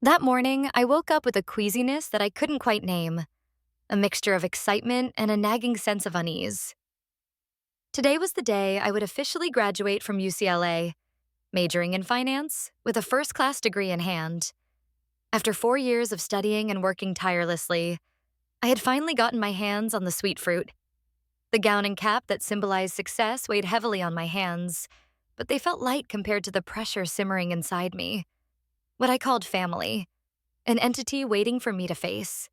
That morning, I woke up with a queasiness that I couldn't quite name, a mixture of excitement and a nagging sense of unease. Today was the day I would officially graduate from UCLA, majoring in finance, with a first class degree in hand. After 4 years of studying and working tirelessly, I had finally gotten my hands on the sweet fruit. The gown and cap that symbolized success weighed heavily on my hands, but they felt light compared to the pressure simmering inside me. What I called family, an entity waiting for me to face.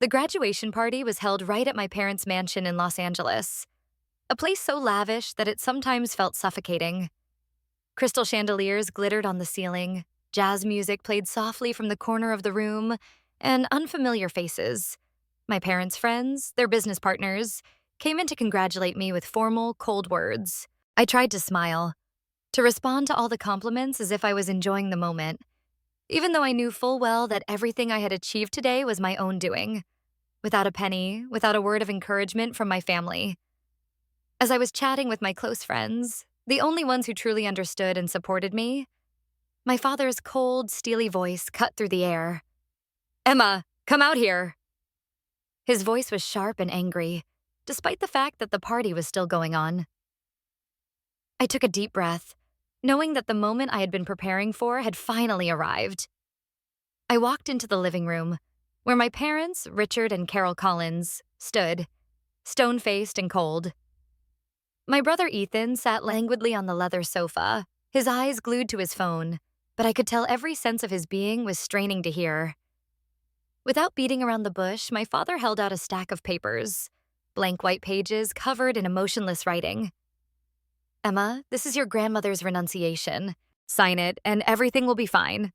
The graduation party was held right at my parents' mansion in Los Angeles, a place so lavish that it sometimes felt suffocating. Crystal chandeliers glittered on the ceiling, jazz music played softly from the corner of the room, and unfamiliar faces, my parents' friends, their business partners, came in to congratulate me with formal, cold words. I tried to smile, to respond to all the compliments as if I was enjoying the moment, even though I knew full well that everything I had achieved today was my own doing, without a penny, without a word of encouragement from my family. As I was chatting with my close friends, the only ones who truly understood and supported me, my father's cold, steely voice cut through the air. "Emma, come out here." His voice was sharp and angry, despite the fact that the party was still going on. I took a deep breath, knowing that the moment I had been preparing for had finally arrived. I walked into the living room, where my parents, Richard and Carol Collins, stood, stone-faced and cold. My brother Ethan sat languidly on the leather sofa, his eyes glued to his phone, but I could tell every sense of his being was straining to hear. Without beating around the bush, my father held out a stack of papers, blank white pages covered in emotionless writing. "Emma, this is your grandmother's renunciation. Sign it, and everything will be fine.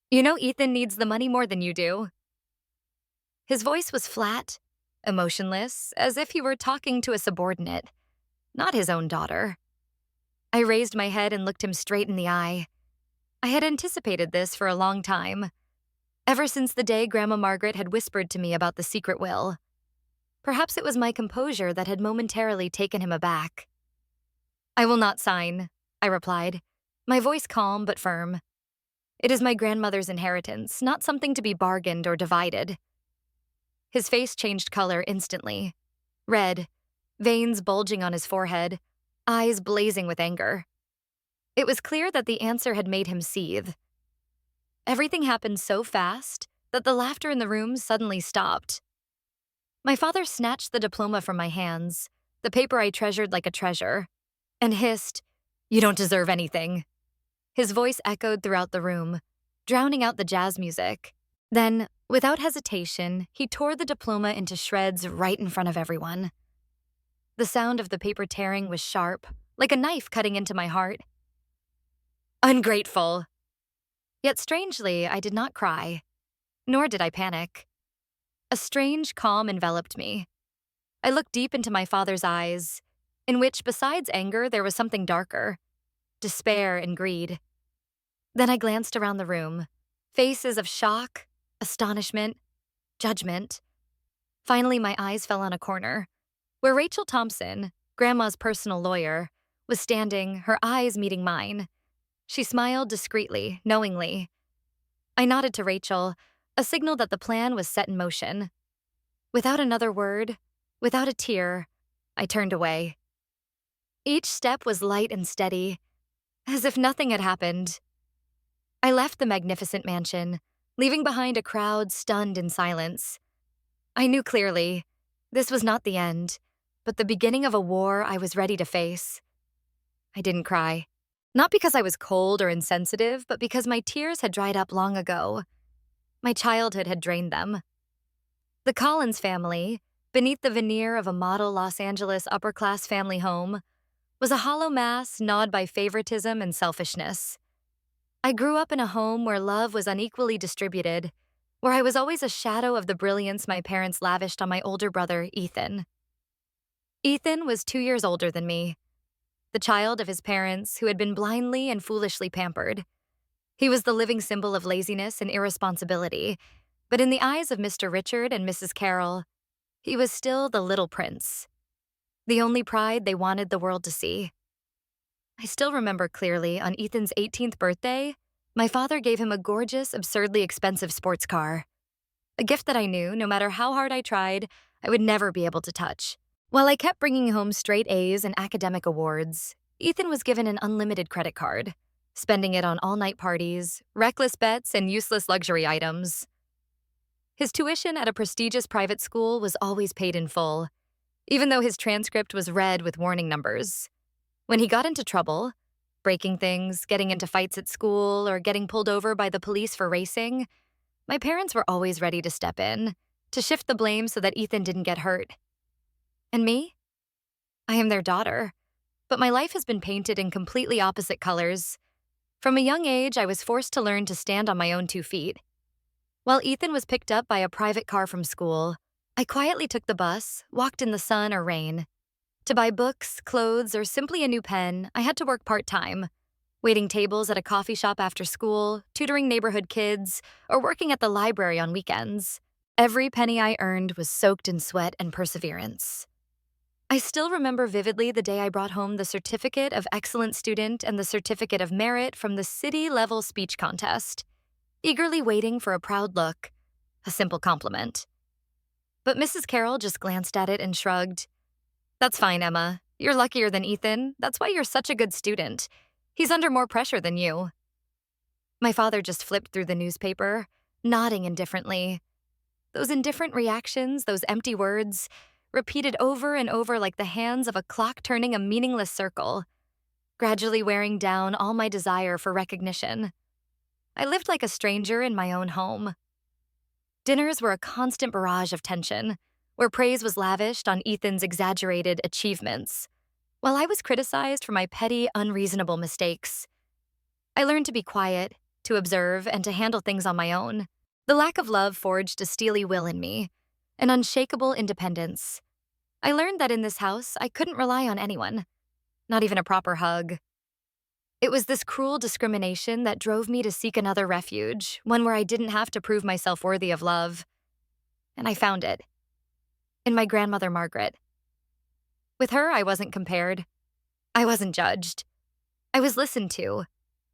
You know Ethan needs the money more than you do." His voice was flat, emotionless, as if he were talking to a subordinate, not his own daughter. I raised my head and looked him straight in the eye. I had anticipated this for a long time, ever since the day Grandma Margaret had whispered to me about the secret will. Perhaps it was my composure that had momentarily taken him aback. "I will not sign," I replied, my voice calm but firm. "It is my grandmother's inheritance, not something to be bargained or divided." His face changed color instantly. Red, veins bulging on his forehead, eyes blazing with anger. It was clear that the answer had made him seethe. Everything happened so fast that the laughter in the room suddenly stopped. My father snatched the diploma from my hands, the paper I treasured like a treasure, and hissed, "You don't deserve anything." His voice echoed throughout the room, drowning out the jazz music. Then, without hesitation, he tore the diploma into shreds right in front of everyone. The sound of the paper tearing was sharp, like a knife cutting into my heart. "Ungrateful!" Yet strangely, I did not cry, nor did I panic. A strange calm enveloped me. I looked deep into my father's eyes, in which, besides anger, there was something darker, despair and greed. Then I glanced around the room, faces of shock, astonishment, judgment. Finally, my eyes fell on a corner, where Rachel Thompson, Grandma's personal lawyer, was standing, her eyes meeting mine. She smiled discreetly, knowingly. I nodded to Rachel, a signal that the plan was set in motion. Without another word, without a tear, I turned away. Each step was light and steady, as if nothing had happened. I left the magnificent mansion, leaving behind a crowd stunned in silence. I knew clearly, this was not the end, but the beginning of a war I was ready to face. I didn't cry. Not because I was cold or insensitive, but because my tears had dried up long ago. My childhood had drained them. The Collins family, beneath the veneer of a model Los Angeles upper-class family home, was a hollow mass gnawed by favoritism and selfishness. I grew up in a home where love was unequally distributed, where I was always a shadow of the brilliance my parents lavished on my older brother, Ethan. Ethan was 2 years older than me, the child of his parents who had been blindly and foolishly pampered. He was the living symbol of laziness and irresponsibility, but in the eyes of Mr. Richard and Mrs. Carroll, he was still the little prince, the only pride they wanted the world to see. I still remember clearly on Ethan's 18th birthday, My father gave him a gorgeous, absurdly expensive sports car, a gift that I knew, no matter how hard I tried, I would never be able to touch. While I kept bringing home straight A's and academic awards, Ethan was given an unlimited credit card, spending it on all-night parties, reckless bets, and useless luxury items. His tuition at a prestigious private school was always paid in full, even though his transcript was red with warning numbers. When he got into trouble, breaking things, getting into fights at school, or getting pulled over by the police for racing, my parents were always ready to step in, to shift the blame so that Ethan didn't get hurt. And me? I am their daughter, but my life has been painted in completely opposite colors. From a young age, I was forced to learn to stand on my own 2 feet. While Ethan was picked up by a private car from school, I quietly took the bus, walked in the sun or rain. To buy books, clothes, or simply a new pen, I had to work part-time, waiting tables at a coffee shop after school, tutoring neighborhood kids, or working at the library on weekends. Every penny I earned was soaked in sweat and perseverance. I still remember vividly the day I brought home the Certificate of Excellent Student and the Certificate of Merit from the city-level speech contest, eagerly waiting for a proud look, a simple compliment. But Mrs. Carroll just glanced at it and shrugged. "That's fine, Emma. You're luckier than Ethan. That's why you're such a good student. He's under more pressure than you." My father just flipped through the newspaper, nodding indifferently. Those indifferent reactions, those empty words, repeated over and over like the hands of a clock turning a meaningless circle, gradually wearing down all my desire for recognition. I lived like a stranger in my own home. Dinners were a constant barrage of tension, where praise was lavished on Ethan's exaggerated achievements, while I was criticized for my petty, unreasonable mistakes. I learned to be quiet, to observe, and to handle things on my own. The lack of love forged a steely will in me, an unshakable independence. I learned that in this house, I couldn't rely on anyone, not even a proper hug. It was this cruel discrimination that drove me to seek another refuge, one where I didn't have to prove myself worthy of love. And I found it. In my grandmother Margaret. With her, I wasn't compared. I wasn't judged. I was listened to,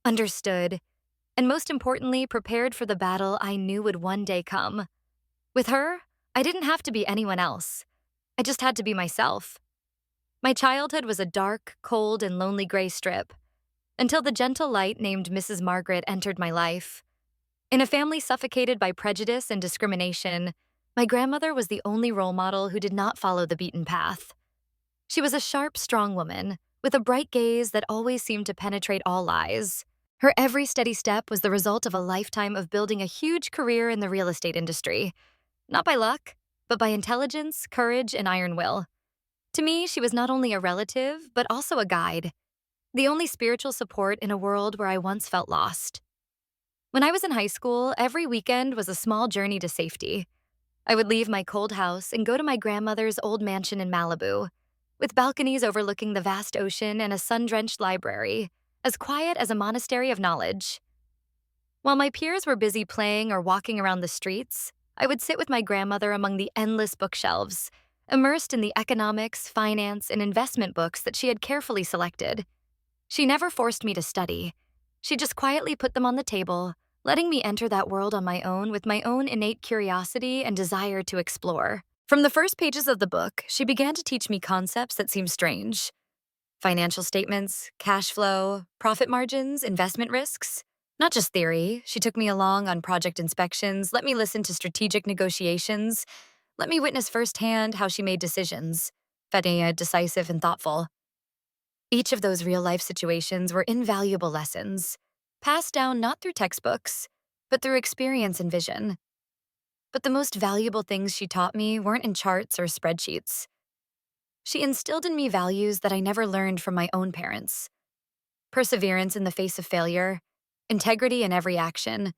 understood, and most importantly, prepared for the battle I knew would one day come. With her, I didn't have to be anyone else. I just had to be myself. My childhood was a dark, cold, and lonely gray strip, until the gentle light named Mrs. Margaret entered my life. In a family suffocated by prejudice and discrimination, my grandmother was the only role model who did not follow the beaten path. She was a sharp, strong woman, with a bright gaze that always seemed to penetrate all lies. Her every steady step was the result of a lifetime of building a huge career in the real estate industry. Not by luck, but by intelligence, courage, and iron will. To me, she was not only a relative, but also a guide, the only spiritual support in a world where I once felt lost. When I was in high school, every weekend was a small journey to safety. I would leave my cold house and go to my grandmother's old mansion in Malibu, with balconies overlooking the vast ocean and a sun-drenched library, as quiet as a monastery of knowledge. While my peers were busy playing or walking around the streets, I would sit with my grandmother among the endless bookshelves, immersed in the economics, finance, and investment books that she had carefully selected. She never forced me to study. She just quietly put them on the table, letting me enter that world on my own with my own innate curiosity and desire to explore. From the first pages of the book, she began to teach me concepts that seemed strange. Financial statements, cash flow, profit margins, investment risks. Not just theory, she took me along on project inspections, let me listen to strategic negotiations, let me witness firsthand how she made decisions, felt decisive and thoughtful. Each of those real-life situations were invaluable lessons, passed down not through textbooks, but through experience and vision. But the most valuable things she taught me weren't in charts or spreadsheets. She instilled in me values that I never learned from my own parents. Perseverance in the face of failure, integrity in every action,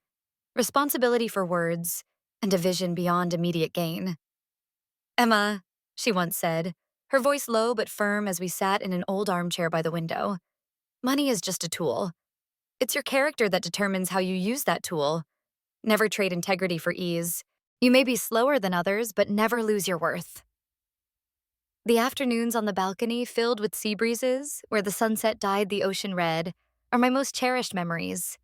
responsibility for words, and a vision beyond immediate gain. "Emma," she once said, her voice low but firm as we sat in an old armchair by the window, "money is just a tool. It's your character that determines how you use that tool. Never trade integrity for ease. You may be slower than others, but never lose your worth." The afternoons on the balcony filled with sea breezes, where the sunset dyed the ocean red, are my most cherished memories.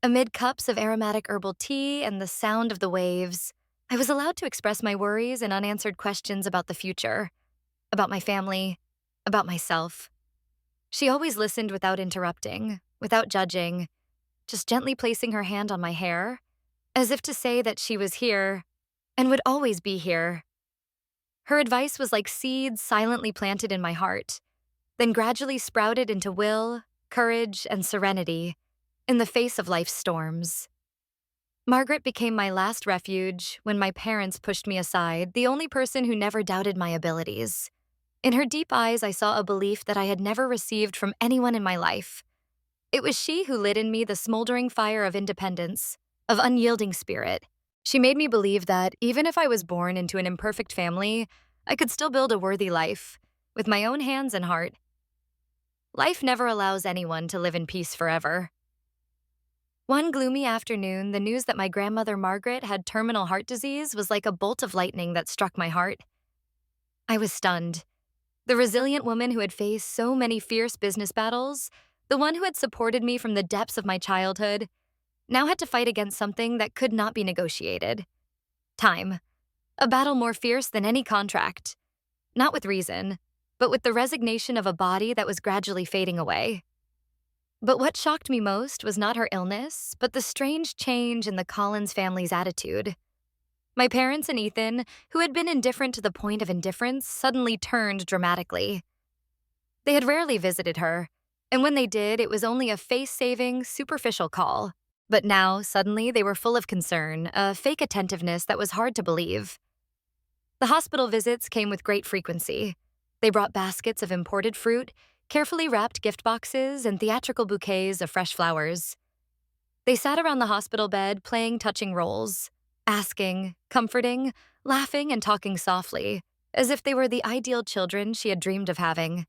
Amid cups of aromatic herbal tea and the sound of the waves, I was allowed to express my worries and unanswered questions about the future, about my family, about myself. She always listened without interrupting, without judging, just gently placing her hand on my hair, as if to say that she was here and would always be here. Her advice was like seeds silently planted in my heart, then gradually sprouted into will, courage, and serenity in the face of life's storms. Margaret became my last refuge when my parents pushed me aside, the only person who never doubted my abilities. In her deep eyes, I saw a belief that I had never received from anyone in my life. It was she who lit in me the smoldering fire of independence, of unyielding spirit. She made me believe that, even if I was born into an imperfect family, I could still build a worthy life, with my own hands and heart. Life never allows anyone to live in peace forever. One gloomy afternoon, the news that my grandmother Margaret had terminal heart disease was like a bolt of lightning that struck my heart. I was stunned. The resilient woman who had faced so many fierce business battles, the one who had supported me from the depths of my childhood, now had to fight against something that could not be negotiated. Time. A battle more fierce than any contract. Not with reason, but with the resignation of a body that was gradually fading away. But what shocked me most was not her illness, but the strange change in the Collins family's attitude. My parents and Ethan, who had been indifferent to the point of indifference, suddenly turned dramatically. They had rarely visited her, and when they did, it was only a face-saving, superficial call. But now, suddenly, they were full of concern, a fake attentiveness that was hard to believe. The hospital visits came with great frequency. They brought baskets of imported fruit, carefully wrapped gift boxes, and theatrical bouquets of fresh flowers. They sat around the hospital bed playing touching roles, asking, comforting, laughing, and talking softly, as if they were the ideal children she had dreamed of having.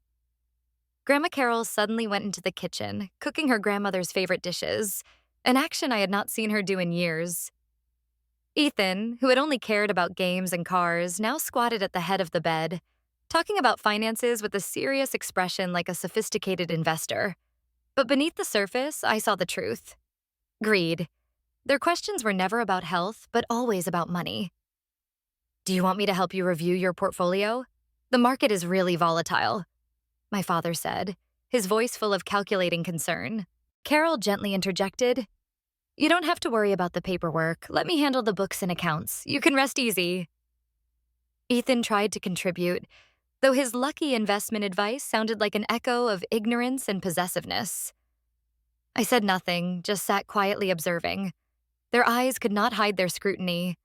Grandma Carol suddenly went into the kitchen, cooking her grandmother's favorite dishes, an action I had not seen her do in years. Ethan, who had only cared about games and cars, now squatted at the head of the bed, talking about finances with a serious expression like a sophisticated investor. But beneath the surface, I saw the truth. Greed. Their questions were never about health, but always about money. "Do you want me to help you review your portfolio? The market is really volatile," my father said, his voice full of calculating concern. Carol gently interjected, "You don't have to worry about the paperwork. Let me handle the books and accounts. You can rest easy." Ethan tried to contribute, though his lucky investment advice sounded like an echo of ignorance and possessiveness. I said nothing, just sat quietly observing. Their eyes could not hide their scrutiny.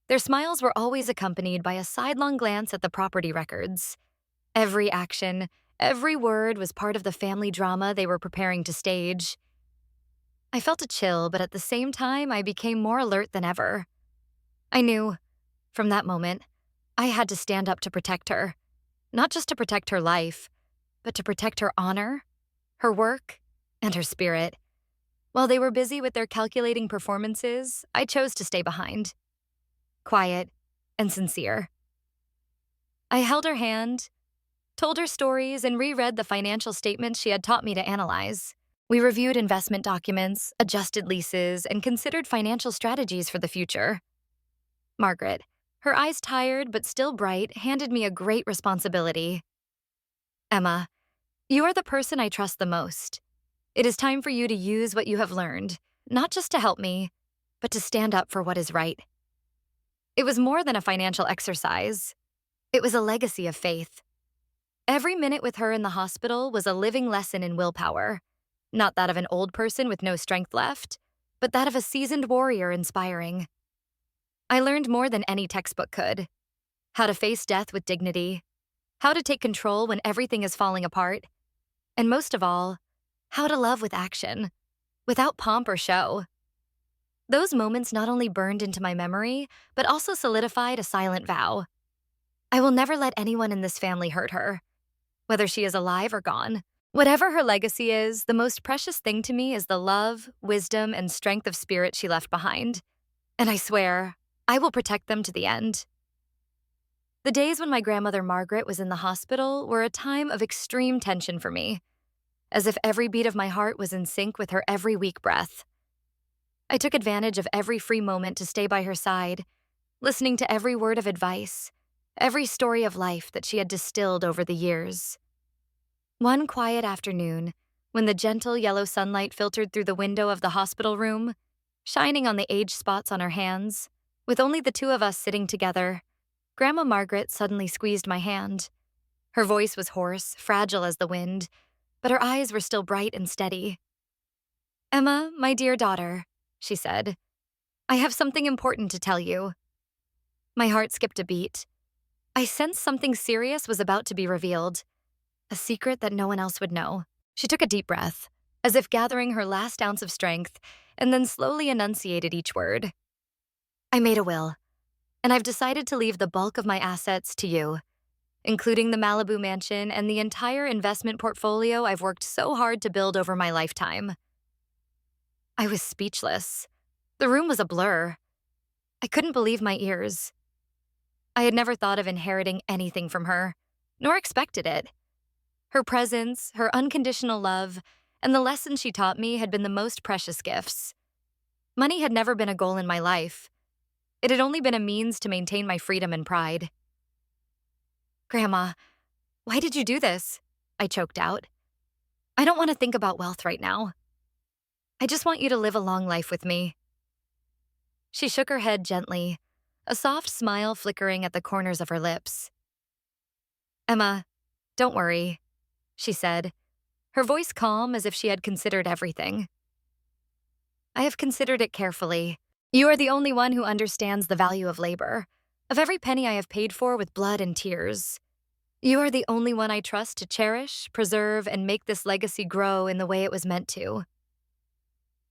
Their smiles were always accompanied by a sidelong glance at the property records. Every action, every word was part of the family drama they were preparing to stage. I felt a chill, but at the same time, I became more alert than ever. I knew, from that moment, I had to stand up to protect her. Not just to protect her life, but to protect her honor, her work, and her spirit. While they were busy with their calculating performances, I chose to stay behind. Quiet and sincere. I held her hand, told her stories, and reread the financial statements she had taught me to analyze. We reviewed investment documents, adjusted leases, and considered financial strategies for the future. Margaret, her eyes tired but still bright, handed me a great responsibility. "Emma, you are the person I trust the most. It is time for you to use what you have learned, not just to help me, but to stand up for what is right." It was more than a financial exercise. It was a legacy of faith. Every minute with her in the hospital was a living lesson in willpower. Not that of an old person with no strength left, but that of a seasoned warrior inspiring. I learned more than any textbook could. How to face death with dignity, how to take control when everything is falling apart, and most of all, how to love with action, without pomp or show. Those moments not only burned into my memory, but also solidified a silent vow. I will never let anyone in this family hurt her, whether she is alive or gone. Whatever her legacy is, the most precious thing to me is the love, wisdom, and strength of spirit she left behind. And I swear, I will protect them to the end. The days when my grandmother Margaret was in the hospital were a time of extreme tension for me, as if every beat of my heart was in sync with her every weak breath. I took advantage of every free moment to stay by her side, listening to every word of advice, every story of life that she had distilled over the years. One quiet afternoon, when the gentle yellow sunlight filtered through the window of the hospital room, shining on the age spots on her hands, with only the two of us sitting together, Grandma Margaret suddenly squeezed my hand. Her voice was hoarse, fragile as the wind, but her eyes were still bright and steady. "Emma, my dear daughter," she said, "I have something important to tell you." My heart skipped a beat. I sensed something serious was about to be revealed, a secret that no one else would know. She took a deep breath, as if gathering her last ounce of strength, and then slowly enunciated each word. "I made a will, and I've decided to leave the bulk of my assets to you, including the Malibu mansion and the entire investment portfolio I've worked so hard to build over my lifetime." I was speechless. The room was a blur. I couldn't believe my ears. I had never thought of inheriting anything from her, nor expected it. Her presence, her unconditional love, and the lessons she taught me had been the most precious gifts. Money had never been a goal in my life. It had only been a means to maintain my freedom and pride. "Grandma, why did you do this?" I choked out. "I don't want to think about wealth right now. I just want you to live a long life with me." She shook her head gently, a soft smile flickering at the corners of her lips. "Emma, don't worry," she said, her voice calm as if she had considered everything. "I have considered it carefully. You are the only one who understands the value of labor, of every penny I have paid for with blood and tears. You are the only one I trust to cherish, preserve, and make this legacy grow in the way it was meant to."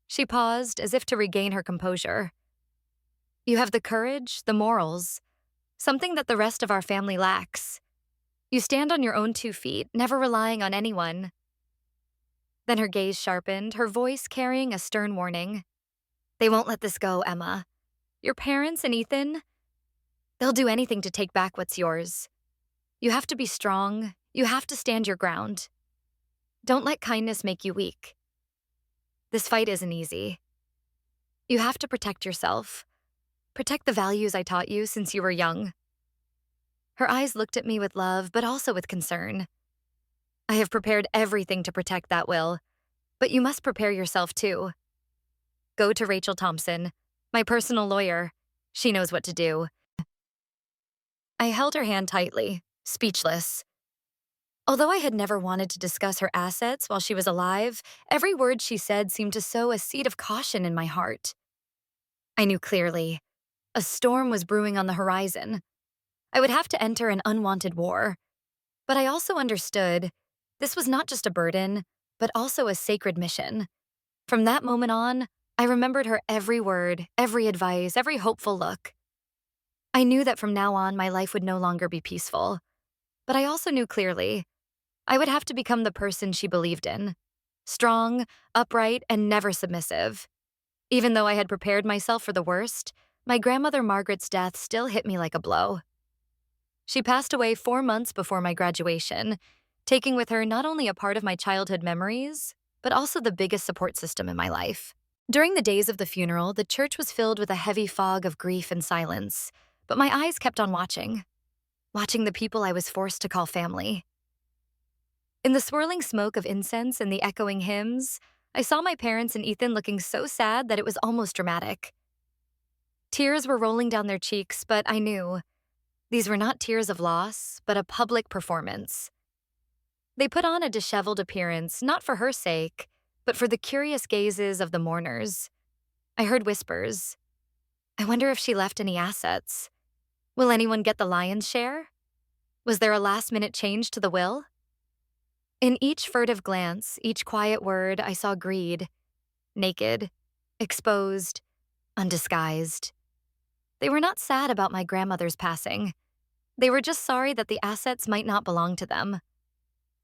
She paused, as if to regain her composure. "You have the courage, the morals, something that the rest of our family lacks. You stand on your own 2 feet, never relying on anyone." Then her gaze sharpened, her voice carrying a stern warning. "They won't let this go, Emma. Your parents and Ethan, they'll do anything to take back what's yours. You have to be strong. You have to stand your ground. Don't let kindness make you weak. This fight isn't easy. You have to protect yourself. Protect the values I taught you since you were young." Her eyes looked at me with love, but also with concern. "I have prepared everything to protect that will, but you must prepare yourself too. Go to Rachel Thompson, my personal lawyer. She knows what to do." I held her hand tightly, speechless. Although I had never wanted to discuss her assets while she was alive, every word she said seemed to sow a seed of caution in my heart. I knew clearly. A storm was brewing on the horizon. I would have to enter an unwanted war. But I also understood this was not just a burden, but also a sacred mission. From that moment on, I remembered her every word, every advice, every hopeful look. I knew that from now on, my life would no longer be peaceful. But I also knew clearly I would have to become the person she believed in. Strong, upright, and never submissive. Even though I had prepared myself for the worst, my grandmother Margaret's death still hit me like a blow. She passed away 4 months before my graduation, taking with her not only a part of my childhood memories, but also the biggest support system in my life. During the days of the funeral, the church was filled with a heavy fog of grief and silence, but my eyes kept on watching the people I was forced to call family. In the swirling smoke of incense and the echoing hymns, I saw my parents and Ethan looking so sad that it was almost dramatic. Tears were rolling down their cheeks, but I knew these were not tears of loss, but a public performance. They put on a disheveled appearance, not for her sake, but for the curious gazes of the mourners. I heard whispers. "I wonder if she left any assets. Will anyone get the lion's share? Was there a last-minute change to the will?" In each furtive glance, each quiet word, I saw greed. Naked, exposed, undisguised. They were not sad about my grandmother's passing. They were just sorry that the assets might not belong to them.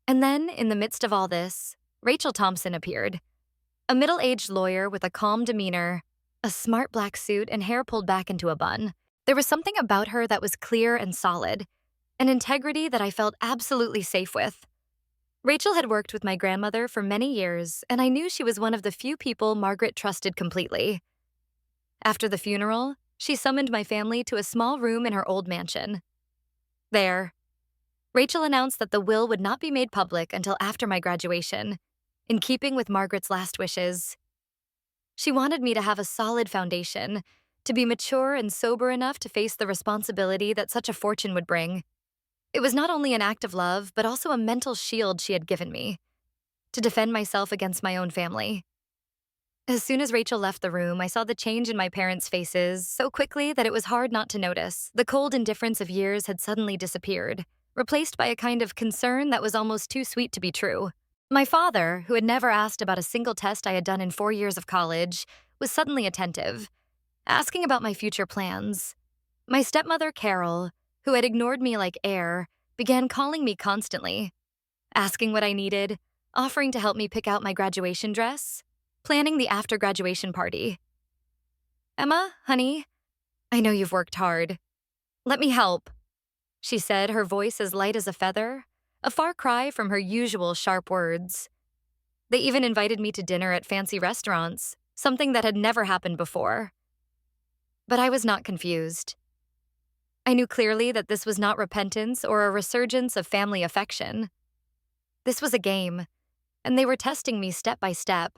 And then, in the midst of all this, Rachel Thompson appeared. A middle-aged lawyer with a calm demeanor, a smart black suit, and hair pulled back into a bun. There was something about her that was clear and solid, an integrity that I felt absolutely safe with. Rachel had worked with my grandmother for many years, and I knew she was one of the few people Margaret trusted completely. After the funeral, she summoned my family to a small room in her old mansion. There, Rachel announced that the will would not be made public until after my graduation, in keeping with Margaret's last wishes. She wanted me to have a solid foundation, to be mature and sober enough to face the responsibility that such a fortune would bring. It was not only an act of love, but also a mental shield she had given me, to defend myself against my own family. As soon as Rachel left the room, I saw the change in my parents' faces so quickly that it was hard not to notice. The cold indifference of years had suddenly disappeared, replaced by a kind of concern that was almost too sweet to be true. My father, who had never asked about a single test I had done in 4 years of college, was suddenly attentive, asking about my future plans. My stepmother, Carol, who had ignored me like air, began calling me constantly, asking what I needed, offering to help me pick out my graduation dress, planning the after-graduation party. "Emma, honey, I know you've worked hard. Let me help," she said, her voice as light as a feather, a far cry from her usual sharp words. They even invited me to dinner at fancy restaurants, something that had never happened before. But I was not confused. I knew clearly that this was not repentance or a resurgence of family affection. This was a game, and they were testing me step by step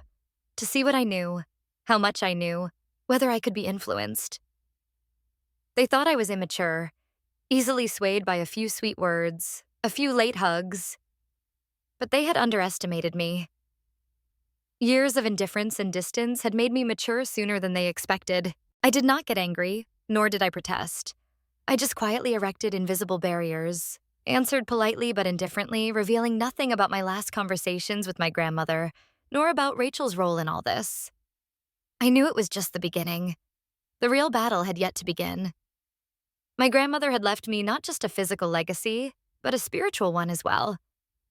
to see what I knew, how much I knew, whether I could be influenced. They thought I was immature, easily swayed by a few sweet words, a few late hugs. But they had underestimated me. Years of indifference and distance had made me mature sooner than they expected. I did not get angry, nor did I protest. I just quietly erected invisible barriers, answered politely but indifferently, revealing nothing about my last conversations with my grandmother, nor about Rachel's role in all this. I knew it was just the beginning. The real battle had yet to begin. My grandmother had left me not just a physical legacy, but a spiritual one as well.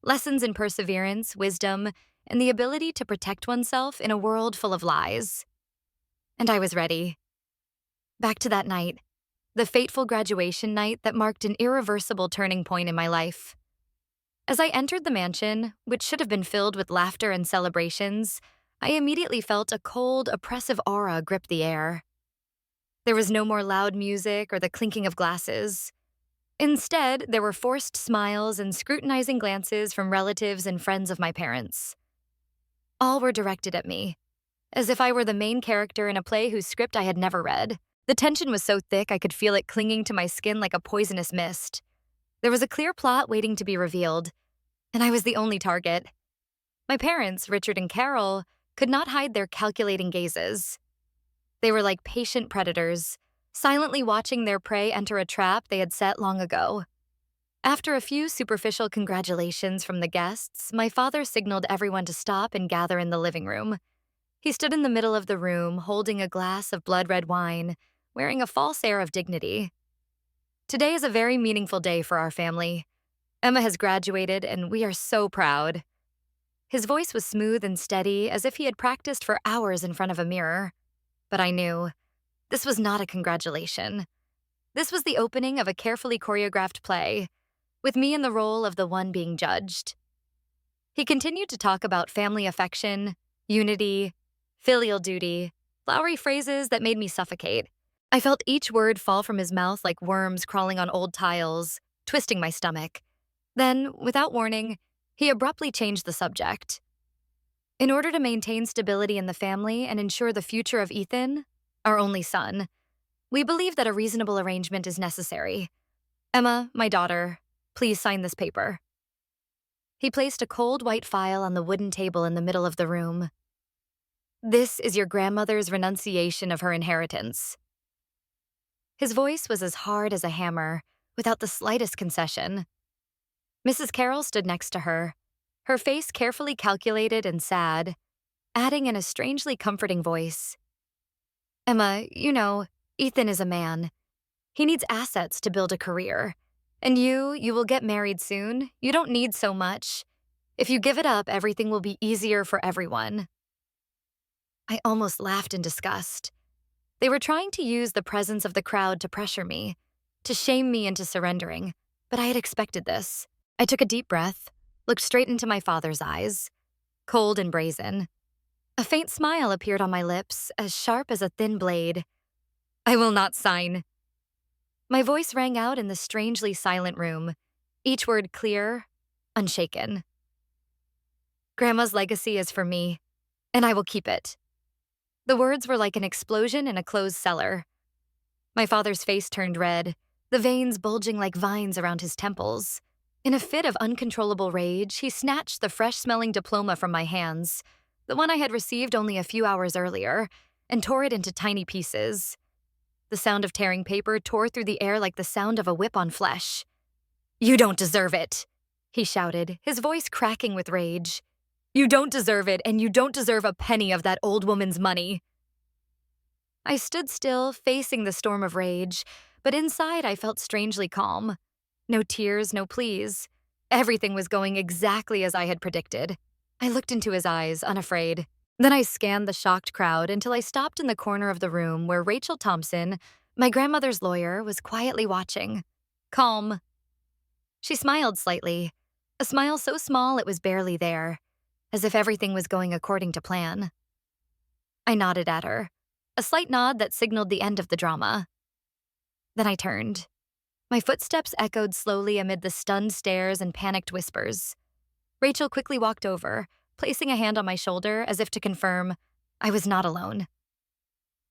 Lessons in perseverance, wisdom, and the ability to protect oneself in a world full of lies. And I was ready. Back to that night, the fateful graduation night that marked an irreversible turning point in my life. As I entered the mansion, which should have been filled with laughter and celebrations, I immediately felt a cold, oppressive aura grip the air. There was no more loud music or the clinking of glasses. Instead, there were forced smiles and scrutinizing glances from relatives and friends of my parents. All were directed at me, as if I were the main character in a play whose script I had never read. The tension was so thick I could feel it clinging to my skin like a poisonous mist. There was a clear plot waiting to be revealed, and I was the only target. My parents, Richard and Carol, could not hide their calculating gazes. They were like patient predators, silently watching their prey enter a trap they had set long ago. After a few superficial congratulations from the guests, my father signaled everyone to stop and gather in the living room. He stood in the middle of the room, holding a glass of blood-red wine, wearing a false air of dignity. Today is a very meaningful day for our family. Emma has graduated, and we are so proud. His voice was smooth and steady, as if he had practiced for hours in front of a mirror. But I knew this was not a congratulation. This was the opening of a carefully choreographed play, with me in the role of the one being judged. He continued to talk about family affection, unity, filial duty, flowery phrases that made me suffocate. I felt each word fall from his mouth like worms crawling on old tiles, twisting my stomach. Then, without warning, he abruptly changed the subject. In order to maintain stability in the family and ensure the future of Ethan, our only son, we believe that a reasonable arrangement is necessary. Emma, my daughter, please sign this paper. He placed a cold white file on the wooden table in the middle of the room. This is your grandmother's renunciation of her inheritance. His voice was as hard as a hammer, without the slightest concession. Mrs. Carroll stood next to her, her face carefully calculated and sad, adding in a strangely comforting voice. Emma, you know, Ethan is a man. He needs assets to build a career. And you will get married soon. You don't need so much. If you give it up, everything will be easier for everyone. I almost laughed in disgust. They were trying to use the presence of the crowd to pressure me, to shame me into surrendering, but I had expected this. I took a deep breath, looked straight into my father's eyes, cold and brazen. A faint smile appeared on my lips, as sharp as a thin blade, I will not sign. My voice rang out in the strangely silent room, each word clear, unshaken. Grandma's legacy is for me, and I will keep it. The words were like an explosion in a closed cellar. My father's face turned red, the veins bulging like vines around his temples. In a fit of uncontrollable rage, he snatched the fresh-smelling diploma from my hands, the one I had received only a few hours earlier, and tore it into tiny pieces. The sound of tearing paper tore through the air like the sound of a whip on flesh. "You don't deserve it," he shouted, his voice cracking with rage. "You don't deserve it, and you don't deserve a penny of that old woman's money." I stood still, facing the storm of rage, but inside I felt strangely calm. No tears, no pleas. Everything was going exactly as I had predicted. I looked into his eyes, unafraid. Then I scanned the shocked crowd until I stopped in the corner of the room where Rachel Thompson, my grandmother's lawyer, was quietly watching. Calm. She smiled slightly, a smile so small it was barely there, as if everything was going according to plan. I nodded at her, a slight nod that signaled the end of the drama. Then I turned. My footsteps echoed slowly amid the stunned stares and panicked whispers. Rachel quickly walked over, placing a hand on my shoulder as if to confirm I was not alone.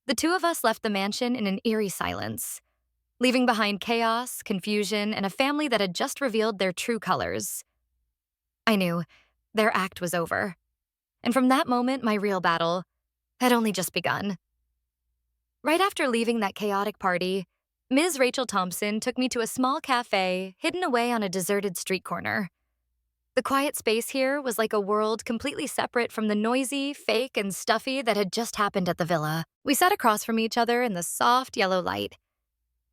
The two of us left the mansion in an eerie silence, leaving behind chaos, confusion, and a family that had just revealed their true colors. I knew their act was over, and from that moment, my real battle had only just begun. Right after leaving that chaotic party, Ms. Rachel Thompson took me to a small cafe hidden away on a deserted street corner. The quiet space here was like a world completely separate from the noisy, fake, and stuffy that had just happened at the villa. We sat across from each other in the soft yellow light,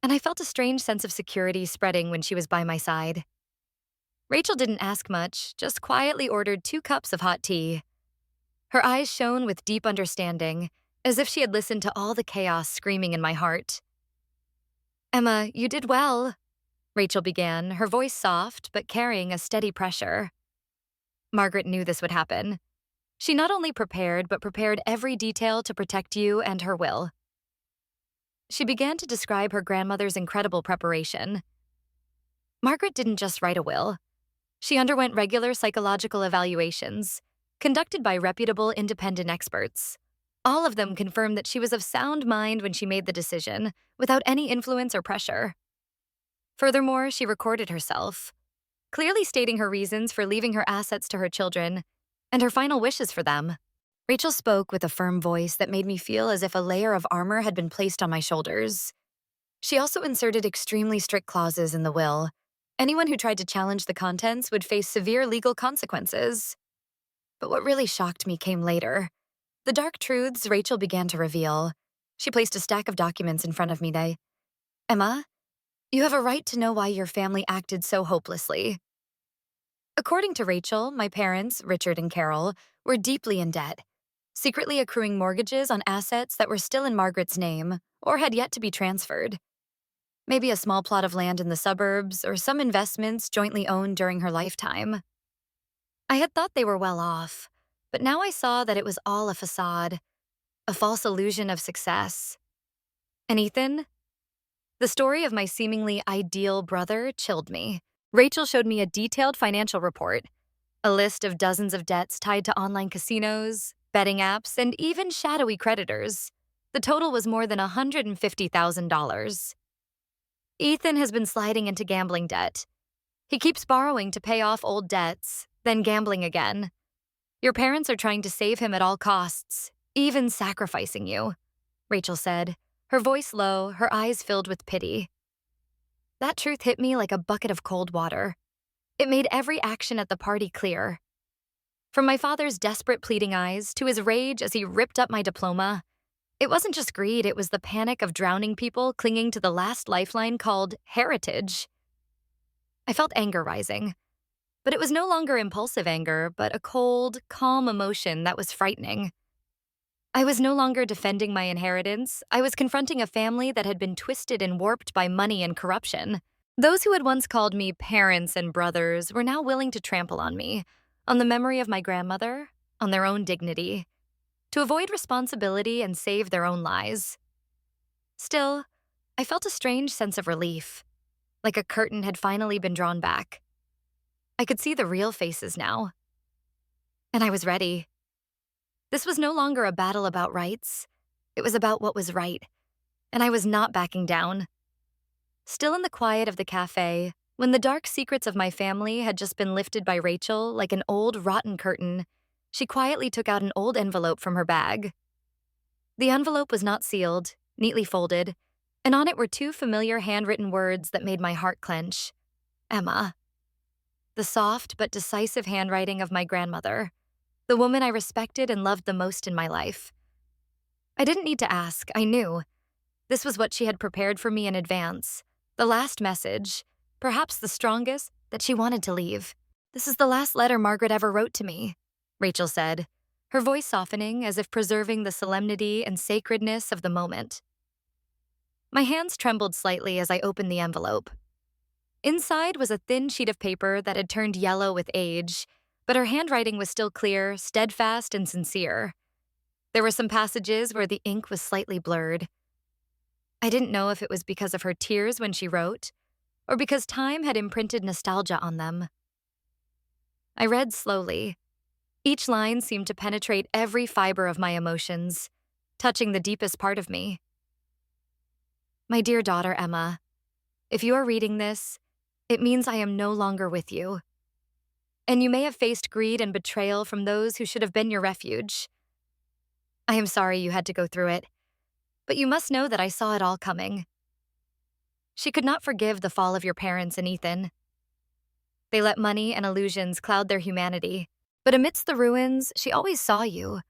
and I felt a strange sense of security spreading when she was by my side. Rachel didn't ask much, just quietly ordered 2 cups of hot tea. Her eyes shone with deep understanding, as if she had listened to all the chaos screaming in my heart. "Emma, you did well," Rachel began, her voice soft but carrying a steady pressure. Margaret knew this would happen. She not only prepared, but prepared every detail to protect you and her will. She began to describe her grandmother's incredible preparation. Margaret didn't just write a will. She underwent regular psychological evaluations, conducted by reputable independent experts. All of them confirmed that she was of sound mind when she made the decision, without any influence or pressure. Furthermore, she recorded herself, clearly stating her reasons for leaving her assets to her children and her final wishes for them. Rachel spoke with a firm voice that made me feel as if a layer of armor had been placed on my shoulders. She also inserted extremely strict clauses in the will. Anyone who tried to challenge the contents would face severe legal consequences. But what really shocked me came later. The dark truths Rachel began to reveal. She placed a stack of documents in front of me. "Emma, you have a right to know why your family acted so hopelessly." According to Rachel, my parents, Richard and Carol, were deeply in debt, secretly accruing mortgages on assets that were still in Margaret's name or had yet to be transferred. Maybe a small plot of land in the suburbs or some investments jointly owned during her lifetime. I had thought they were well off, but now I saw that it was all a facade, a false illusion of success. And Ethan? The story of my seemingly ideal brother chilled me. Rachel showed me a detailed financial report, a list of dozens of debts tied to online casinos, betting apps, and even shadowy creditors. The total was more than $150,000. Ethan has been sliding into gambling debt. He keeps borrowing to pay off old debts, then gambling again. Your parents are trying to save him at all costs, even sacrificing you, Rachel said, her voice low, her eyes filled with pity. That truth hit me like a bucket of cold water. It made every action at the party clear. From my father's desperate pleading eyes to his rage as he ripped up my diploma, it wasn't just greed, it was the panic of drowning people clinging to the last lifeline called heritage. I felt anger rising. But it was no longer impulsive anger, but a cold, calm emotion that was frightening. I was no longer defending my inheritance. I was confronting a family that had been twisted and warped by money and corruption. Those who had once called me parents and brothers were now willing to trample on me, on the memory of my grandmother, on their own dignity, to avoid responsibility and save their own lies. Still, I felt a strange sense of relief, like a curtain had finally been drawn back. I could see the real faces now, and I was ready. This was no longer a battle about rights. It was about what was right, and I was not backing down. Still in the quiet of the cafe, when the dark secrets of my family had just been lifted by Rachel like an old, rotten curtain, she quietly took out an old envelope from her bag. The envelope was not sealed, neatly folded, and on it were two familiar handwritten words that made my heart clench. Emma. The soft but decisive handwriting of my grandmother, the woman I respected and loved the most in my life. I didn't need to ask, I knew. This was what she had prepared for me in advance. The last message, perhaps the strongest, that she wanted to leave. "This is the last letter Margaret ever wrote to me," Rachel said, her voice softening as if preserving the solemnity and sacredness of the moment. My hands trembled slightly as I opened the envelope. Inside was a thin sheet of paper that had turned yellow with age, but her handwriting was still clear, steadfast, and sincere. There were some passages where the ink was slightly blurred. I didn't know if it was because of her tears when she wrote, or because time had imprinted nostalgia on them. I read slowly. Each line seemed to penetrate every fiber of my emotions, touching the deepest part of me. My dear daughter, Emma, if you are reading this, it means I am no longer with you. And you may have faced greed and betrayal from those who should have been your refuge. I am sorry you had to go through it, but you must know that I saw it all coming. She could not forgive the fall of your parents and Ethan. They let money and illusions cloud their humanity, but amidst the ruins, she always saw you,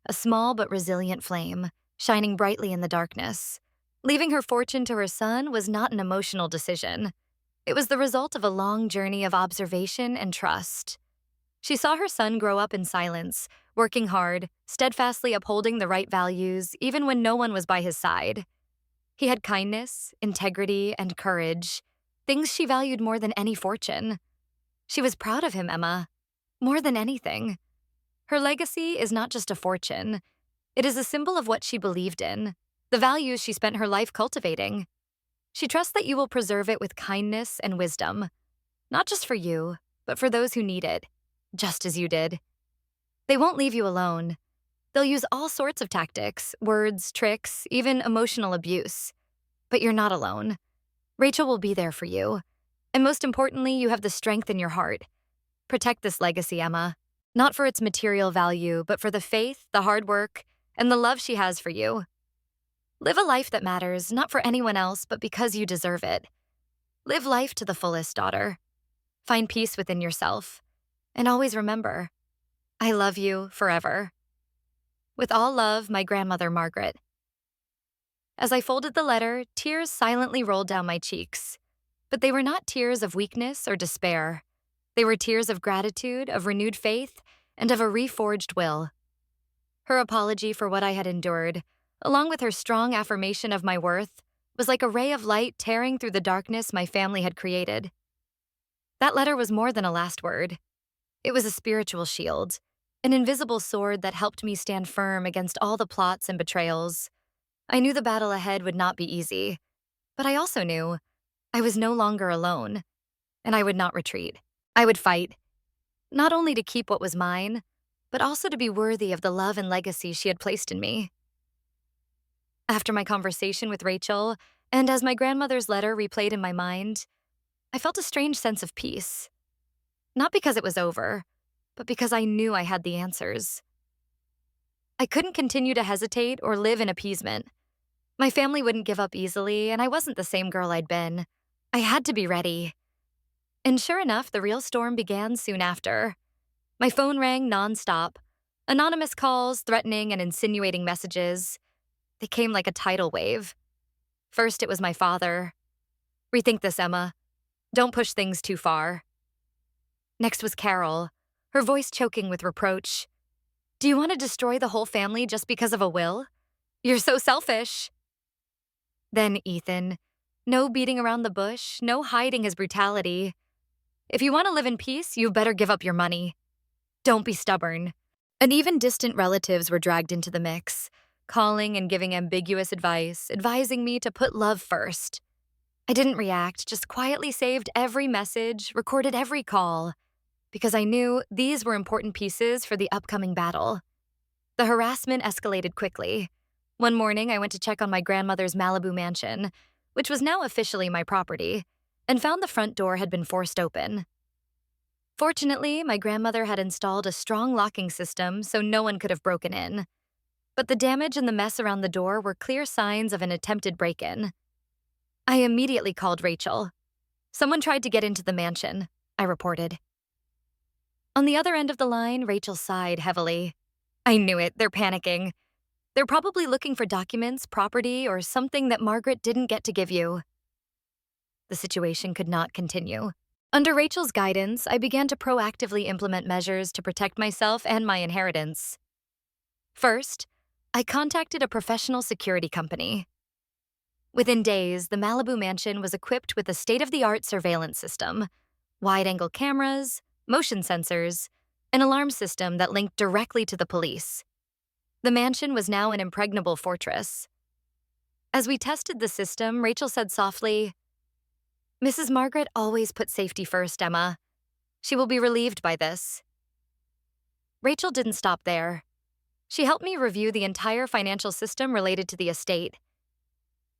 a small but resilient flame, shining brightly in the darkness. Leaving her fortune to her son was not an emotional decision. It was the result of a long journey of observation and trust. She saw her son grow up in silence, working hard, steadfastly upholding the right values, even when no one was by his side. He had kindness, integrity, and courage, things she valued more than any fortune. She was proud of him, Emma, more than anything. Her legacy is not just a fortune. It is a symbol of what she believed in, the values she spent her life cultivating. She trusts that you will preserve it with kindness and wisdom, not just for you, but for those who need it, just as you did. They won't leave you alone. They'll use all sorts of tactics, words, tricks, even emotional abuse. But you're not alone. Rachel will be there for you. And most importantly, you have the strength in your heart. Protect this legacy, Emma, not for its material value, but for the faith, the hard work, and the love she has for you. Live a life that matters, not for anyone else, but because you deserve it. Live life to the fullest, daughter. Find peace within yourself. And always remember, I love you forever. With all love, my grandmother, Margaret. As I folded the letter, tears silently rolled down my cheeks. But they were not tears of weakness or despair. They were tears of gratitude, of renewed faith, and of a reforged will. Her apology for what I had endured, along with her strong affirmation of my worth, was like a ray of light tearing through the darkness my family had created. That letter was more than a last word. It was a spiritual shield, an invisible sword that helped me stand firm against all the plots and betrayals. I knew the battle ahead would not be easy, but I also knew I was no longer alone, and I would not retreat. I would fight, not only to keep what was mine, but also to be worthy of the love and legacy she had placed in me. After my conversation with Rachel, and as my grandmother's letter replayed in my mind, I felt a strange sense of peace. Not because it was over, but because I knew I had the answers. I couldn't continue to hesitate or live in appeasement. My family wouldn't give up easily, and I wasn't the same girl I'd been. I had to be ready. And sure enough, the real storm began soon after. My phone rang nonstop. Anonymous calls, threatening and insinuating messages. They came like a tidal wave. First, it was my father. "Rethink this, Emma. Don't push things too far." Next was Carol, her voice choking with reproach. "Do you want to destroy the whole family just because of a will? You're so selfish." Then Ethan. No beating around the bush, no hiding his brutality. "If you want to live in peace, you better give up your money. Don't be stubborn." And even distant relatives were dragged into the mix, calling and giving ambiguous advice, advising me to put love first. I didn't react, just quietly saved every message, recorded every call, because I knew these were important pieces for the upcoming battle. The harassment escalated quickly. One morning, I went to check on my grandmother's Malibu mansion, which was now officially my property, and found the front door had been forced open. Fortunately, my grandmother had installed a strong locking system so no one could have broken in. But the damage and the mess around the door were clear signs of an attempted break-in. I immediately called Rachel. "Someone tried to get into the mansion," I reported. On the other end of the line, Rachel sighed heavily. "I knew it, they're panicking. They're probably looking for documents, property, or something that Margaret didn't get to give you." The situation could not continue. Under Rachel's guidance, I began to proactively implement measures to protect myself and my inheritance. First, I contacted a professional security company. Within days, the Malibu mansion was equipped with a state-of-the-art surveillance system, wide-angle cameras, motion sensors, an alarm system that linked directly to the police. The mansion was now an impregnable fortress. As we tested the system, Rachel said softly, "Mrs. Margaret always put safety first, Emma. She will be relieved by this." Rachel didn't stop there. She helped me review the entire financial system related to the estate.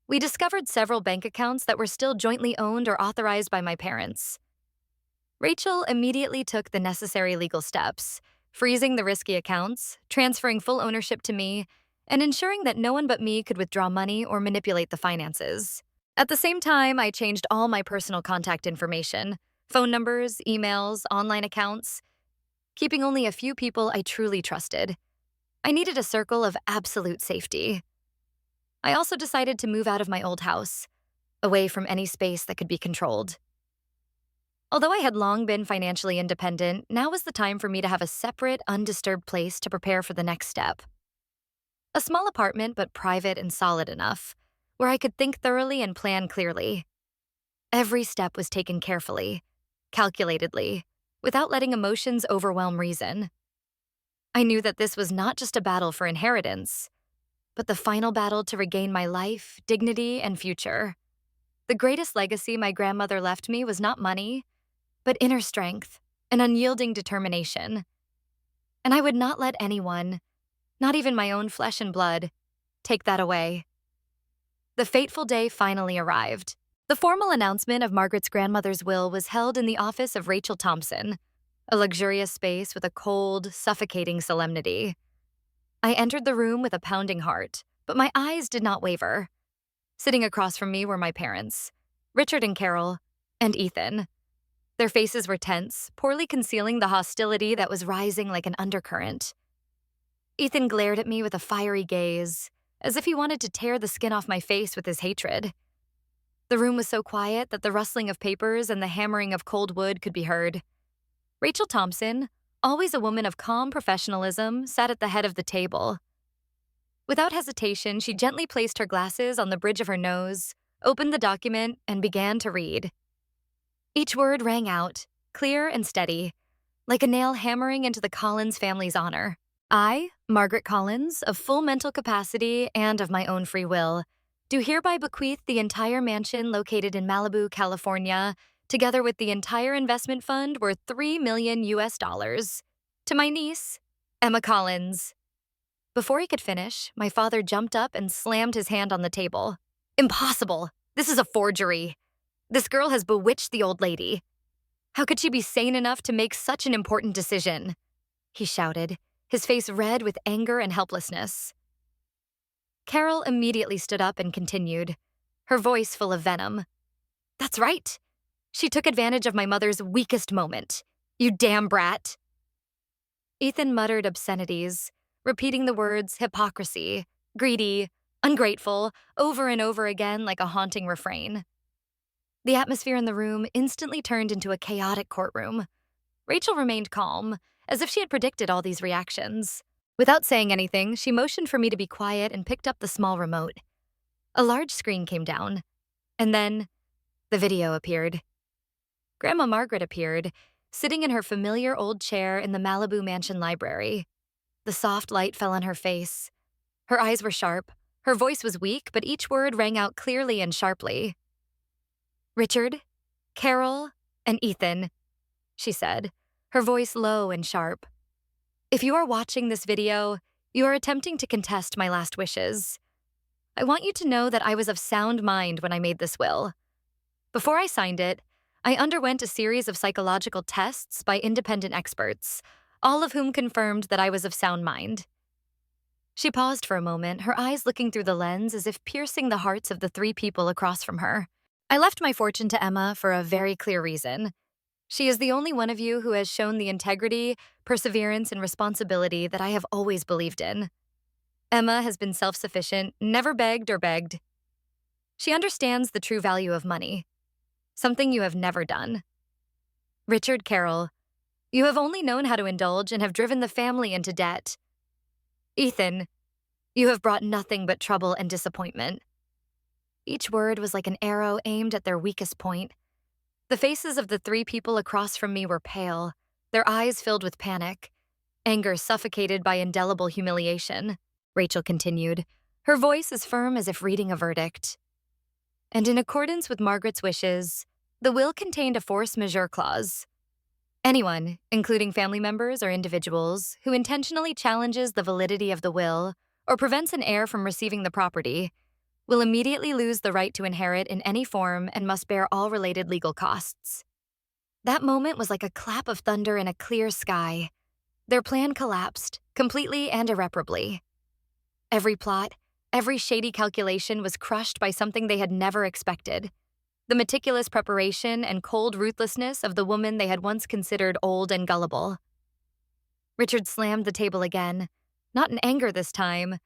We discovered several bank accounts that were still jointly owned or authorized by my parents. Rachel immediately took the necessary legal steps, freezing the risky accounts, transferring full ownership to me, and ensuring that no one but me could withdraw money or manipulate the finances. At the same time, I changed all my personal contact information, phone numbers, emails, online accounts, keeping only a few people I truly trusted. I needed a circle of absolute safety. I also decided to move out of my old house, away from any space that could be controlled. Although I had long been financially independent, now was the time for me to have a separate, undisturbed place to prepare for the next step. A small apartment, but private and solid enough, where I could think thoroughly and plan clearly. Every step was taken carefully, calculatedly, without letting emotions overwhelm reason. I knew that this was not just a battle for inheritance, but the final battle to regain my life, dignity, and future. The greatest legacy my grandmother left me was not money, but inner strength and unyielding determination. And I would not let anyone, not even my own flesh and blood, take that away. The fateful day finally arrived. The formal announcement of Margaret's grandmother's will was held in the office of Rachel Thompson, a luxurious space with a cold, suffocating solemnity. I entered the room with a pounding heart, but my eyes did not waver. Sitting across from me were my parents, Richard and Carol, and Ethan. Their faces were tense, poorly concealing the hostility that was rising like an undercurrent. Ethan glared at me with a fiery gaze, as if he wanted to tear the skin off my face with his hatred. The room was so quiet that the rustling of papers and the hammering of cold wood could be heard. Rachel Thompson, always a woman of calm professionalism, sat at the head of the table. Without hesitation, she gently placed her glasses on the bridge of her nose, opened the document, and began to read. Each word rang out, clear and steady, like a nail hammering into the Collins family's honor. I, Margaret Collins, of full mental capacity and of my own free will, do hereby bequeath the entire mansion located in Malibu, California, together with the entire investment fund worth $3 million to my niece, Emma Collins. Before he could finish, my father jumped up and slammed his hand on the table. "Impossible! This is a forgery. This girl has bewitched the old lady. How could she be sane enough to make such an important decision?" he shouted, his face red with anger and helplessness. Carol immediately stood up and continued, her voice full of venom. "That's right. She took advantage of my mother's weakest moment. You damn brat." Ethan muttered obscenities, repeating the words hypocrisy, greedy, ungrateful, over and over again like a haunting refrain. The atmosphere in the room instantly turned into a chaotic courtroom. Rachel remained calm, as if she had predicted all these reactions. Without saying anything, she motioned for me to be quiet and picked up the small remote. A large screen came down, and then the video appeared. Grandma Margaret appeared, sitting in her familiar old chair in the Malibu mansion library. The soft light fell on her face. Her eyes were sharp. Her voice was weak, but each word rang out clearly and sharply. Richard, Carol, and Ethan, she said, her voice low and sharp. If you are watching this video, you are attempting to contest my last wishes. I want you to know that I was of sound mind when I made this will. Before I signed it, I underwent a series of psychological tests by independent experts, all of whom confirmed that I was of sound mind. She paused for a moment, her eyes looking through the lens as if piercing the hearts of the three people across from her. I left my fortune to Emma for a very clear reason. She is the only one of you who has shown the integrity, perseverance, and responsibility that I have always believed in. Emma has been self-sufficient, never begged or begged. She understands the true value of money, something you have never done. Richard, Carol, you have only known how to indulge and have driven the family into debt. Ethan, you have brought nothing but trouble and disappointment. Each word was like an arrow aimed at their weakest point. The faces of the three people across from me were pale, their eyes filled with panic, anger suffocated by indelible humiliation. Rachel continued, her voice as firm as if reading a verdict. And in accordance with Margaret's wishes, the will contained a force majeure clause. Anyone, including family members or individuals, who intentionally challenges the validity of the will or prevents an heir from receiving the property, will immediately lose the right to inherit in any form and must bear all related legal costs. That moment was like a clap of thunder in a clear sky. Their plan collapsed, completely and irreparably. Every plot, every shady calculation was crushed by something they had never expected. The meticulous preparation and cold ruthlessness of the woman they had once considered old and gullible. Richard slammed the table again, not in anger this time,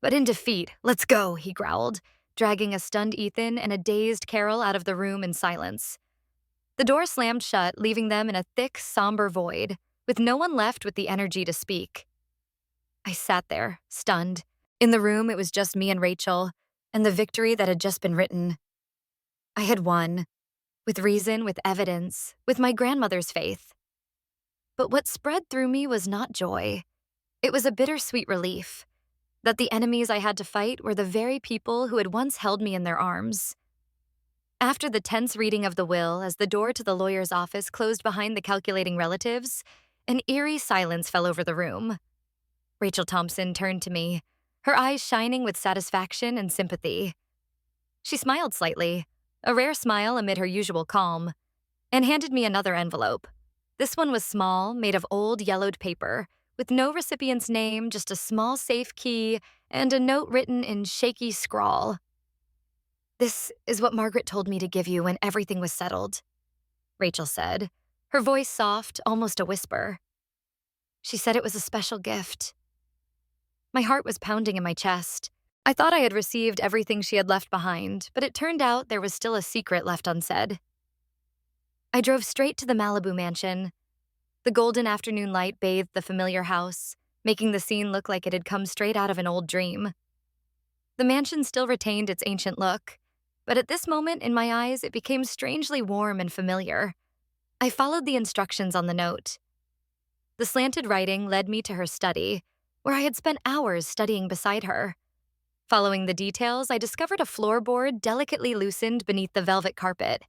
but in defeat. Let's go, he growled, dragging a stunned Ethan and a dazed Carol out of the room in silence. The door slammed shut, leaving them in a thick, somber void, with no one left with the energy to speak. I sat there, stunned. In the room, it was just me and Rachel, and the victory that had just been written. I had won, with reason, with evidence, with my grandmother's faith. But what spread through me was not joy. It was a bittersweet relief that the enemies I had to fight were the very people who had once held me in their arms. After the tense reading of the will, as the door to the lawyer's office closed behind the calculating relatives, an eerie silence fell over the room. Rachel Thompson turned to me, her eyes shining with satisfaction and sympathy. She smiled slightly, a rare smile amid her usual calm, and handed me another envelope. This one was small, made of old yellowed paper, with no recipient's name, just a small safe key and a note written in shaky scrawl. This is what Margaret told me to give you when everything was settled, Rachel said, her voice soft, almost a whisper. She said it was a special gift. My heart was pounding in my chest. I thought I had received everything she had left behind, but it turned out there was still a secret left unsaid. I drove straight to the Malibu mansion. The golden afternoon light bathed the familiar house, making the scene look like it had come straight out of an old dream. The mansion still retained its ancient look, but at this moment in my eyes it became strangely warm and familiar. I followed the instructions on the note. The slanted writing led me to her study, where I had spent hours studying beside her. Following the details, I discovered a floorboard delicately loosened beneath the velvet carpet.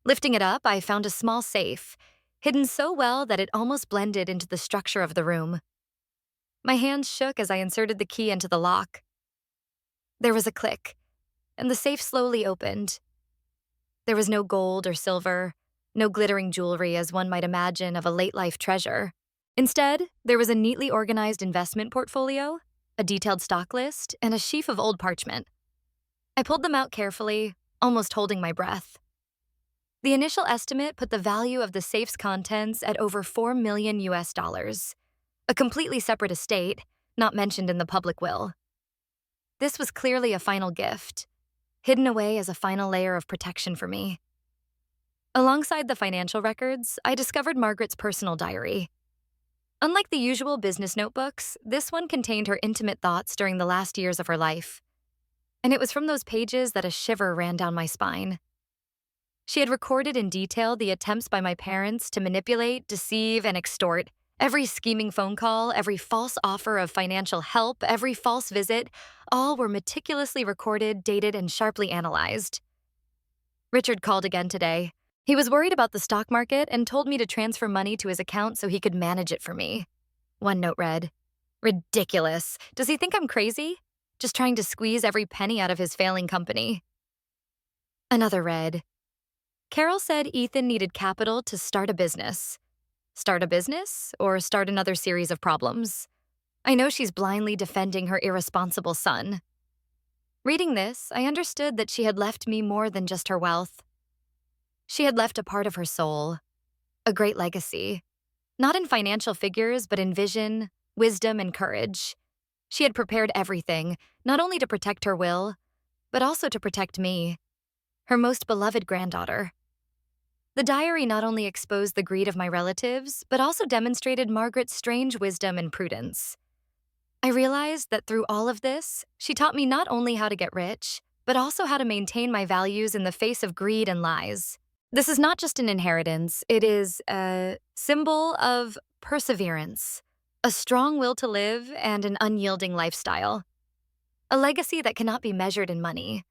Lifting it up, I found a small safe, hidden so well that it almost blended into the structure of the room. My hands shook as I inserted the key into the lock. There was a click, and the safe slowly opened. There was no gold or silver, no glittering jewelry as one might imagine of a late-life treasure. Instead, there was a neatly organized investment portfolio, a detailed stock list, and a sheaf of old parchment. I pulled them out carefully, almost holding my breath. The initial estimate put the value of the safe's contents at over $4 million US, a completely separate estate, not mentioned in the public will. This was clearly a final gift, hidden away as a final layer of protection for me. Alongside the financial records, I discovered Margaret's personal diary. Unlike the usual business notebooks, this one contained her intimate thoughts during the last years of her life. And it was from those pages that a shiver ran down my spine. She had recorded in detail the attempts by my parents to manipulate, deceive, and extort, Every scheming phone call, every false offer of financial help, every false visit, all were meticulously recorded, dated, and sharply analyzed. Richard called again today. He was worried about the stock market and told me to transfer money to his account so he could manage it for me. One note read, "Ridiculous. Does he think I'm crazy? Just trying to squeeze every penny out of his failing company." Another read, "Carol said Ethan needed capital to start a business. Start a business or start another series of problems? I know she's blindly defending her irresponsible son." Reading this, I understood that she had left me more than just her wealth. She had left a part of her soul, a great legacy, not in financial figures, but in vision, wisdom, and courage. She had prepared everything, not only to protect her will, but also to protect me, her most beloved granddaughter. The diary not only exposed the greed of my relatives, but also demonstrated Margaret's strange wisdom and prudence. I realized that through all of this, she taught me not only how to get rich, but also how to maintain my values in the face of greed and lies. This is not just an inheritance, it is a symbol of perseverance, a strong will to live, and an unyielding lifestyle. A legacy that cannot be measured in money.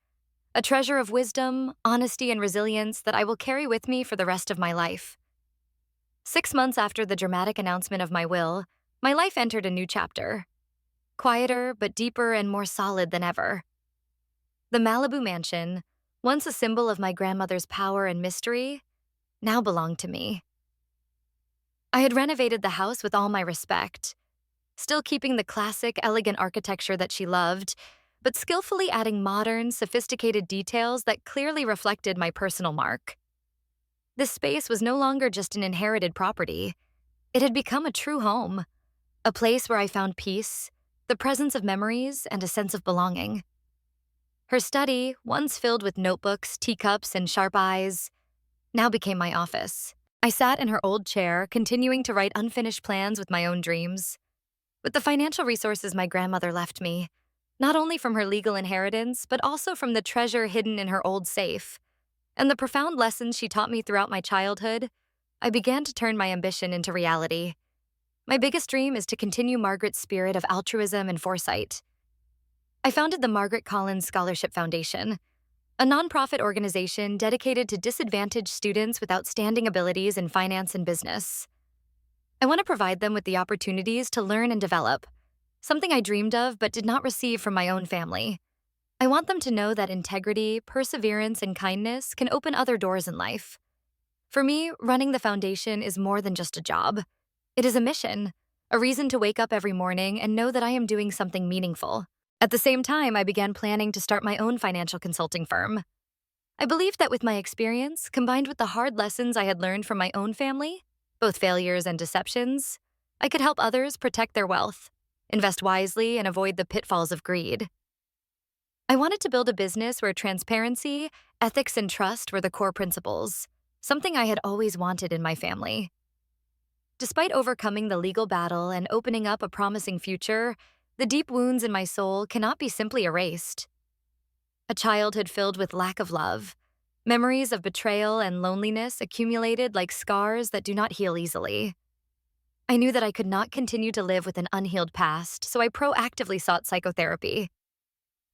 A treasure of wisdom, honesty, and resilience that I will carry with me for the rest of my life. 6 months after the dramatic announcement of my will, my life entered a new chapter. Quieter, but deeper and more solid than ever. The Malibu mansion, once a symbol of my grandmother's power and mystery, now belonged to me. I had renovated the house with all my respect, still keeping the classic, elegant architecture that she loved, but skillfully adding modern, sophisticated details that clearly reflected my personal mark. This space was no longer just an inherited property. It had become a true home, a place where I found peace, the presence of memories, and a sense of belonging. Her study, once filled with notebooks, teacups, and sharp eyes, now became my office. I sat in her old chair, continuing to write unfinished plans with my own dreams. With the financial resources my grandmother left me, not only from her legal inheritance, but also from the treasure hidden in her old safe, and the profound lessons she taught me throughout my childhood, I began to turn my ambition into reality. My biggest dream is to continue Margaret's spirit of altruism and foresight. I founded the Margaret Collins Scholarship Foundation, a nonprofit organization dedicated to disadvantaged students with outstanding abilities in finance and business. I want to provide them with the opportunities to learn and develop, something I dreamed of but did not receive from my own family. I want them to know that integrity, perseverance, and kindness can open other doors in life. For me, running the foundation is more than just a job. It is a mission, a reason to wake up every morning and know that I am doing something meaningful. At the same time, I began planning to start my own financial consulting firm. I believed that with my experience, combined with the hard lessons I had learned from my own family, both failures and deceptions, I could help others protect their wealth, invest wisely, and avoid the pitfalls of greed. I wanted to build a business where transparency, ethics, and trust were the core principles, something I had always wanted in my family. Despite overcoming the legal battle and opening up a promising future, the deep wounds in my soul cannot be simply erased. A childhood filled with lack of love, memories of betrayal and loneliness accumulated like scars that do not heal easily. I knew that I could not continue to live with an unhealed past, so I proactively sought psychotherapy.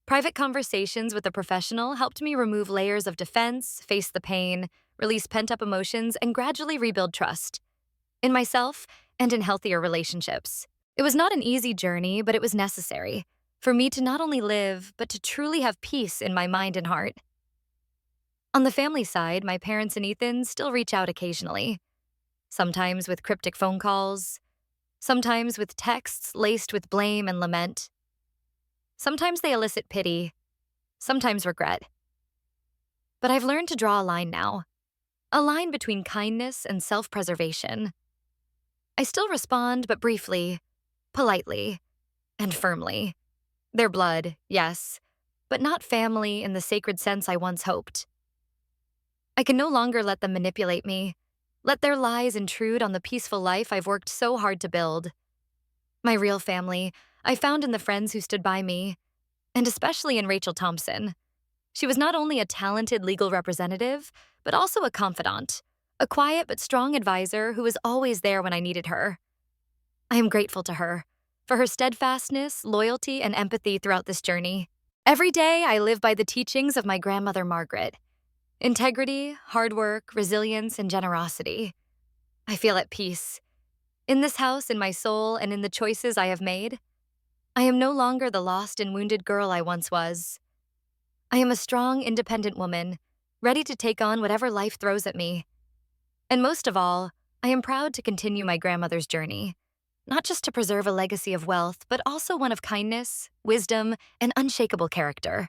Private conversations with a professional helped me remove layers of defense, face the pain, release pent-up emotions, and gradually rebuild trust in myself and in healthier relationships. It was not an easy journey, but it was necessary for me to not only live, but to truly have peace in my mind and heart. On the family side, my parents and Ethan still reach out occasionally, sometimes with cryptic phone calls, sometimes with texts laced with blame and lament. Sometimes they elicit pity, sometimes regret. But I've learned to draw a line now, a line between kindness and self-preservation. I still respond, but briefly, politely, and firmly. Their blood, yes, but not family in the sacred sense I once hoped. I can no longer let them manipulate me, let their lies intrude on the peaceful life I've worked so hard to build. My real family, I found in the friends who stood by me, and especially in Rachel Thompson. She was not only a talented legal representative, but also a confidant, a quiet but strong advisor who was always there when I needed her. I am grateful to her for her steadfastness, loyalty, and empathy throughout this journey. Every day, I live by the teachings of my grandmother Margaret: integrity, hard work, resilience, and generosity. I feel at peace. In this house, in my soul, and in the choices I have made, I am no longer the lost and wounded girl I once was. I am a strong, independent woman, ready to take on whatever life throws at me. And most of all, I am proud to continue my grandmother's journey, not just to preserve a legacy of wealth, but also one of kindness, wisdom, and unshakable character.